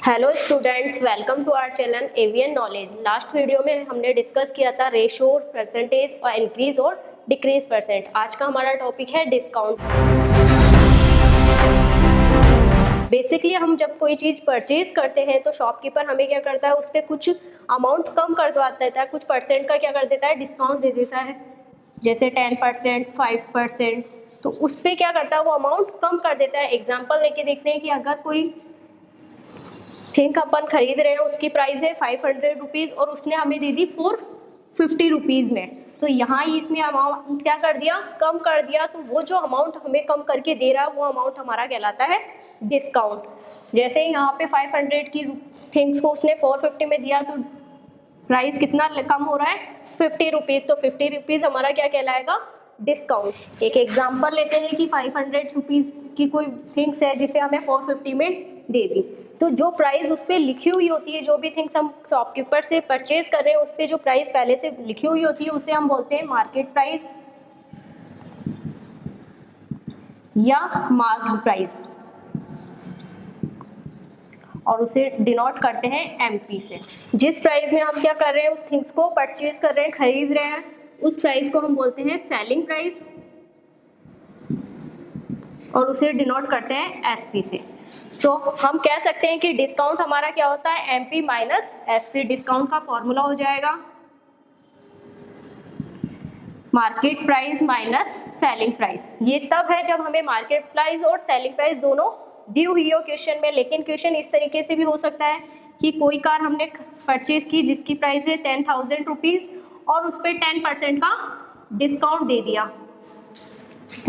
Hello students, welcome to our channel AVN knowledge. Last video में हमने discuss किया था रेशो, परसेंटेज और इंक्रीज और डिक्रीज परसेंट। आज का हमारा टॉपिक है डिस्काउंट। बेसिकली हम जब कोई चीज़ परचेज करते हैं तो शॉपकीपर हमें क्या करता है, उस पर कुछ अमाउंट कम करवा देता है, कुछ परसेंट का क्या कर देता है, डिस्काउंट दे देता है। जैसे 10%, 5%, तो उस पर क्या करता है, वो अमाउंट कम कर देता है। एग्जाम्पल लेके देखते हैं कि अगर कोई थिंक अपन खरीद रहे हैं, उसकी प्राइस है 500 रुपीज़ और उसने हमें दे दी 450 रुपीज़ में, तो यहाँ इसने अमाउंट क्या कर दिया, कम कर दिया। तो वो जो अमाउंट हमें कम करके दे रहा है वो अमाउंट हमारा कहलाता है डिस्काउंट। जैसे यहाँ पे 500 की थिंग्स को उसने 450 में दिया, तो प्राइस कितना कम हो रहा है, 50 रुपीज़। तो 50 रुपीज़ हमारा क्या कहलाएगा, डिस्काउंट। एक एग्जांपल लेते हैं कि 500 रुपीज़ की कोई थिंग्स है जिसे हमें 450 में दे दी, तो जो प्राइस उस पर लिखी हुई होती है, जो भी थिंग्स हम शॉपकीपर से परचेज कर रहे हैं उस पर जो प्राइस पहले से लिखी हुई होती है उसे हम बोलते हैं मार्केट प्राइस या मार्क प्राइस, और उसे डिनोट करते हैं एमपी से। जिस प्राइस में हम क्या कर रहे हैं, उस थिंग्स को परचेज कर रहे हैं, खरीद रहे हैं, उस प्राइस को हम बोलते हैं सेलिंग प्राइस और उसे डिनोट करते हैं एसपी से। तो हम कह सकते हैं कि डिस्काउंट हमारा क्या होता है, एमपी माइनस एसपी। डिस्काउंट का फॉर्मूला हो जाएगा market price minus selling price. ये तब है जब हमें मार्केट प्राइस और सेलिंग प्राइस दोनों दी हुई हो क्वेश्चन में। लेकिन क्वेश्चन इस तरीके से भी हो सकता है कि कोई कार हमने परचेज की जिसकी प्राइस है 10,000 रुपीज़ और उस पर 10% का डिस्काउंट दे दिया।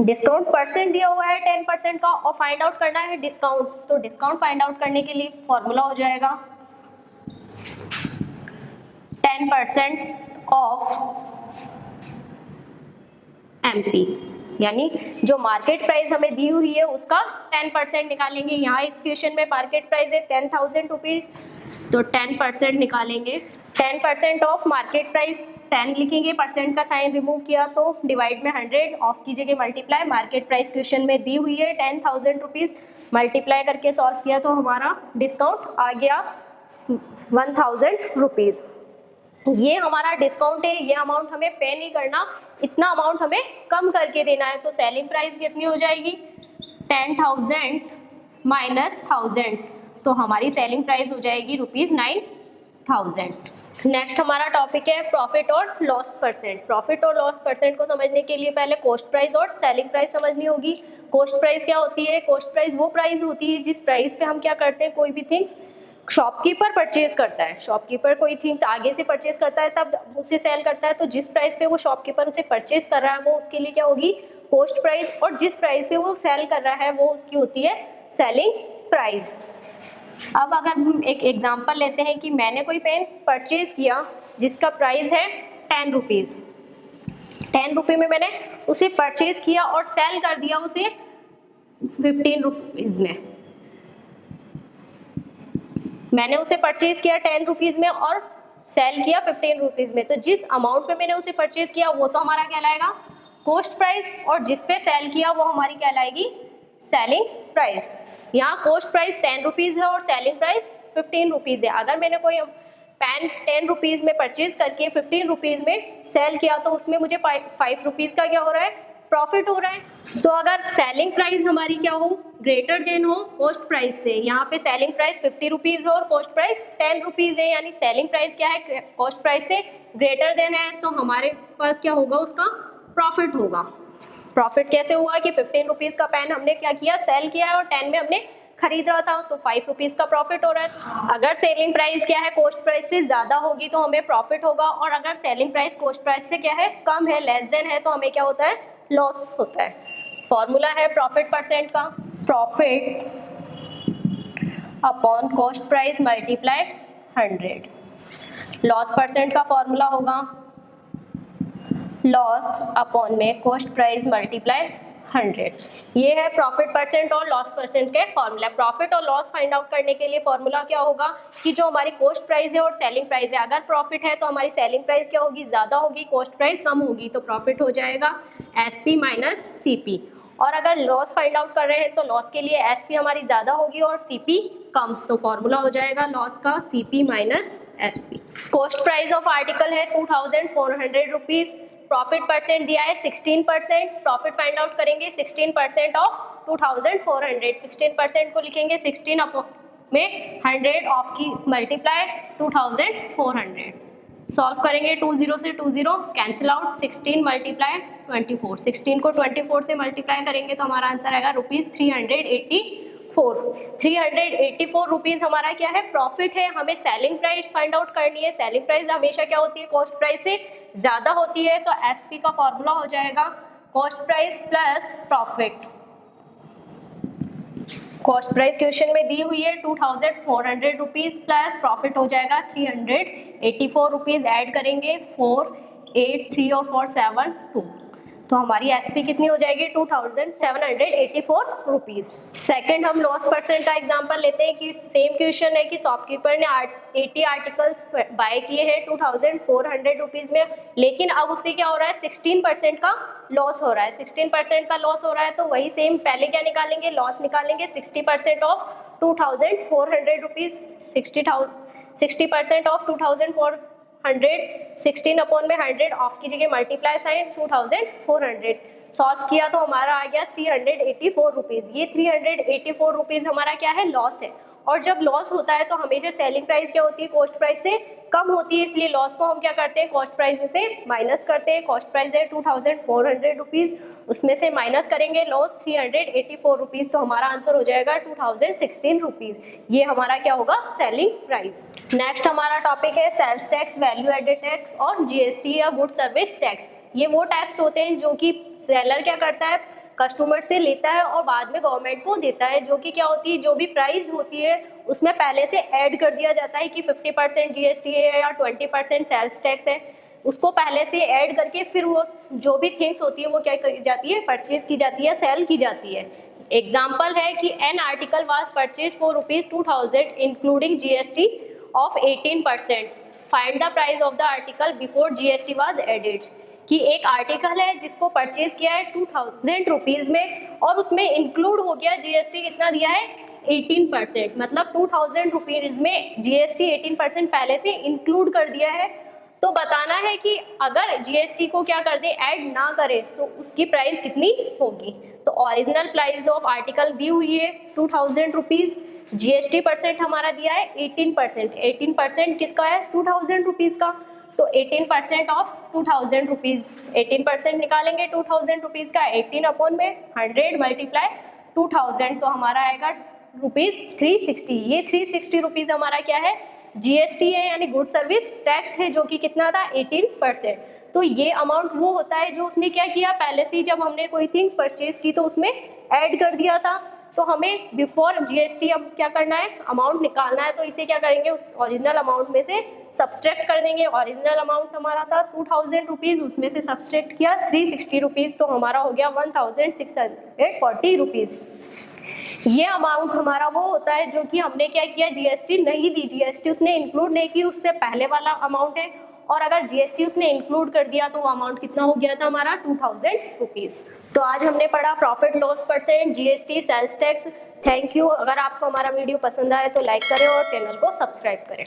डिस्काउंट परसेंट दिया हुआ है 10% का और फाइंड आउट करना है डिस्काउंट। तो डिस्काउंट फाइंड आउट करने के लिए फॉर्मूला हो जाएगा 10% ऑफ एमपी, यानी जो मार्केट प्राइस हमें दी हुई है उसका 10% निकालेंगे। यहाँ इस क्वेश्चन में मार्केट प्राइस है 10,000 रुपीज़, तो 10% निकालेंगे। 10% ऑफ मार्केट प्राइस 10 लिखेंगे, परसेंट का साइन रिमूव किया तो डिवाइड में 100, ऑफ की जगह मल्टीप्लाई। मार्केट प्राइस क्वेश्चन में दी हुई है 10,000 रुपीज़, मल्टीप्लाई करके सॉल्व किया तो हमारा डिस्काउंट आ गया 1,000 रुपीज़। ये हमारा डिस्काउंट है। ये अमाउंट हमें पे नहीं करना, इतना अमाउंट हमें कम करके देना है। तो सेलिंग प्राइस कितनी हो जाएगी, 10,000 माइनस 1,000, तो हमारी सेलिंग प्राइस हो जाएगी ₹9,000। नेक्स्ट हमारा टॉपिक है प्रॉफिट और लॉस परसेंट। प्रॉफिट और लॉस परसेंट को समझने के लिए पहले कॉस्ट प्राइस और सेलिंग प्राइस समझनी होगी। कॉस्ट प्राइस क्या होती है, कॉस्ट प्राइस वो प्राइस होती है जिस प्राइस पे हम क्या करते हैं, कोई भी थिंग्स शॉपकीपर परचेज करता है। शॉपकीपर कोई थिंग्स आगे से परचेज करता है तब उसे सेल करता है, तो जिस प्राइस पे वो शॉपकीपर उसे परचेज कर रहा है वो उसके लिए क्या होगी, कॉस्ट प्राइस, और जिस प्राइस पे वो सेल कर रहा है वो उसकी होती है सेलिंग प्राइस। अब अगर हम एक एग्जांपल लेते हैं कि मैंने कोई पेन परचेज किया जिसका प्राइस है 10 रुपीज़। 10 रुपये में मैंने उसे परचेज किया और सेल कर दिया उसे 15 रुपीज़ में। मैंने उसे परचेज किया 10 रुपीज़ में और सेल किया 15 रुपीज़ में, तो जिस अमाउंट पे मैंने उसे परचेज किया वो तो हमारा कहलाएगा कॉस्ट प्राइस, और जिस पे सेल किया वो हमारी कहलाएगी सेलिंग प्राइस। यहाँ कॉस्ट प्राइस 10 रुपीज़ है और सेलिंग प्राइस 15 रुपीज़ है। अगर मैंने कोई पेन 10 रुपीज़ में परचेज करके 15 रुपीज़ में सेल किया तो उसमें मुझे 5 रुपीज़ का क्या हो रहा है, प्रॉफिट हो रहा है। तो अगर सेलिंग प्राइस हमारी क्या हो, ग्रेटर देन हो कॉस्ट प्राइस से, यहाँ पे सेलिंग प्राइस 50 रुपीज़ और कॉस्ट प्राइस 10 रुपीज़ है, यानी सेलिंग प्राइस क्या है, कॉस्ट प्राइस से ग्रेटर देन है, तो हमारे पास क्या होगा, उसका प्रॉफिट होगा। प्रॉफिट कैसे हुआ कि 15 रुपीज़ का पेन हमने क्या किया, सेल किया है और 10 में हमने खरीद रहा था, तो 5 रुपीज़ का प्रॉफिट हो रहा है। अगर सेलिंग प्राइस क्या है, कॉस्ट प्राइस से ज़्यादा होगी तो हमें प्रॉफिट होगा, और अगर सेलिंग प्राइस कॉस्ट प्राइस से क्या है, कम है, लेस देन है, तो हमें क्या होता है, लॉस होता है। फॉर्मूला है प्रॉफिट परसेंट का, profit upon cost price multiply 100। Loss percent का फॉर्मूला होगा लॉस अपॉन में कॉस्ट प्राइस मल्टीप्लाई 100। ये है प्रॉफिट परसेंट और लॉस परसेंट के फॉर्मूला। प्रॉफिट और लॉस फाइंड आउट करने के लिए फॉर्मूला क्या होगा कि जो हमारी कॉस्ट प्राइस है और सेलिंग प्राइस है, अगर प्रॉफिट है तो हमारी सेलिंग प्राइस क्या होगी, ज़्यादा होगी, कॉस्ट प्राइस कम होगी, तो प्रॉफिट हो जाएगा एसपी माइनस सीपी। और अगर लॉस फाइंड आउट कर रहे हैं तो लॉस के लिए एसपी हमारी ज़्यादा होगी और सीपी कम, तो फॉर्मूला हो जाएगा लॉस का CP minus SP. Cost price of article है 2400 रुपीज़, प्रॉफिट परसेंट दिया है 16%, प्रॉफिट फाइंड आउट करेंगे 16% ऑफ 2400, 16% को लिखेंगे 16 अपॉन में 100 ऑफ की मल्टीप्लाई 2400, सॉल्व करेंगे 20 से 20 कैंसिल आउट, 16 मल्टीप्लाई 24, 16 को 24 से मल्टीप्लाई करेंगे तो हमारा आंसर आएगा ₹384। 384 रुपीज़ हमारा क्या है, प्रॉफिट है। हमें सेलिंग प्राइस फाइंड आउट करनी है। सेलिंग प्राइस हमेशा क्या होती है, कॉस्ट प्राइस से ज़्यादा होती है, तो एसपी का फॉर्मूला हो जाएगा cost price plus profit. Cost price question में दी हुई है 2400 रुपीज़ प्लस प्रॉफिट हो जाएगा 384 रुपीज़, ऐड करेंगे 4 8 3 और 4 7 2, तो हमारी एसपी कितनी हो जाएगी 2784 रुपीज़। सेकेंड हम लॉस परसेंट का एग्जांपल लेते हैं कि सेम क्वेश्चन है कि शॉपकीपर ने 80 आर्टिकल्स बाय किए हैं 2400 रुपीज़ में, लेकिन अब उससे क्या हो रहा है 16% का लॉस हो रहा है। 16% का लॉस हो रहा है तो वही सेम पहले क्या निकालेंगे, लॉस निकालेंगे 60% ऑफ 2400 रुपीज़, 60% ऑफ 2400, 16 अपॉन में 100 ऑफ की जगह मल्टीप्लाई साइन 2400, सॉल्व किया तो हमारा आ गया 384 रुपीज़। ये 384 रुपीज़ हमारा क्या है, लॉस है। और जब लॉस होता है तो हमेशा सेलिंग प्राइस क्या होती है, कॉस्ट प्राइस से कम होती है, इसलिए लॉस को हम क्या करते हैं, कॉस्ट प्राइस में से माइनस करते हैं। कॉस्ट प्राइस है 2400 रुपीज़, उसमें से माइनस करेंगे लॉस 384 रुपीज़, तो हमारा आंसर हो जाएगा 2016 रुपीज़। ये हमारा क्या होगा, सेलिंग प्राइस। नेक्स्ट हमारा टॉपिक है sales tax, value added tax और जीएसटी या गुड सर्विस टैक्स। ये वो टैक्स होते हैं जो कि सेलर क्या करता है, कस्टमर से लेता है और बाद में गवर्नमेंट को देता है, जो कि क्या होती है, जो भी प्राइस होती है उसमें पहले से ऐड कर दिया जाता है कि 50% जीएसटी है या 20% सेल्स टैक्स है, उसको पहले से ऐड करके फिर वो जो भी थिंग्स होती है वो क्या की जाती है, परचेज की जाती है, सेल की जाती है। एग्जाम्पल है कि an article was purchase for ₹2000 including GST of 18%, find the price of the article before GST was added. कि एक आर्टिकल है जिसको परचेज किया है 2000 रुपीज़ में और उसमें इंक्लूड हो गया जीएसटी, कितना दिया है 18%, मतलब 2000 रुपीज़ में जीएसटी 18% पहले से इंक्लूड कर दिया है। तो बताना है कि अगर जीएसटी को क्या कर दे, ऐड ना करे, तो उसकी प्राइस कितनी होगी। तो ओरिजिनल प्राइस ऑफ आर्टिकल दी हुई है 2000 रुपीज़, जीएसटी परसेंट हमारा दिया है 18%, 18% किसका है 2000 रुपीज़ का, तो 18% ऑफ 2000 रुपीज़, 18% निकालेंगे 2000 रुपीज़ का, 18 अपॉन में 100 मल्टीप्लाई 2000, तो हमारा आएगा ₹360। ये 360 रुपीज़ हमारा क्या है, जीएसटी है, यानी गुड सर्विस टैक्स है, जो कि कितना था 18%। तो ये अमाउंट वो होता है जो उसने क्या किया, पहले से ही जब हमने कोई थिंग्स परचेज की तो उसमें ऐड कर दिया था। तो हमें बिफोर जीएसटी अब क्या करना है, अमाउंट निकालना है, तो इसे क्या करेंगे, उस ओरिजिनल अमाउंट में से सब्सट्रैक्ट कर देंगे। ओरिजिनल अमाउंट हमारा था 2000 रुपीज़, उसमें से सब्सट्रैक्ट किया 360 रुपीज़, तो हमारा हो गया 1640 रुपीज़। ये अमाउंट हमारा वो होता है जो कि हमने क्या किया, जीएसटी नहीं दी, जीएसटी उसने इंक्लूड नहीं की, उससे पहले वाला अमाउंट है। और अगर जीएसटी उसने इंक्लूड कर दिया तो वो अमाउंट कितना हो गया था हमारा 2000 रुपीज़। तो आज हमने पढ़ा profit loss percent, GST, sales tax. Thank you. अगर आपको हमारा वीडियो पसंद आए तो लाइक करें और चैनल को सब्सक्राइब करें।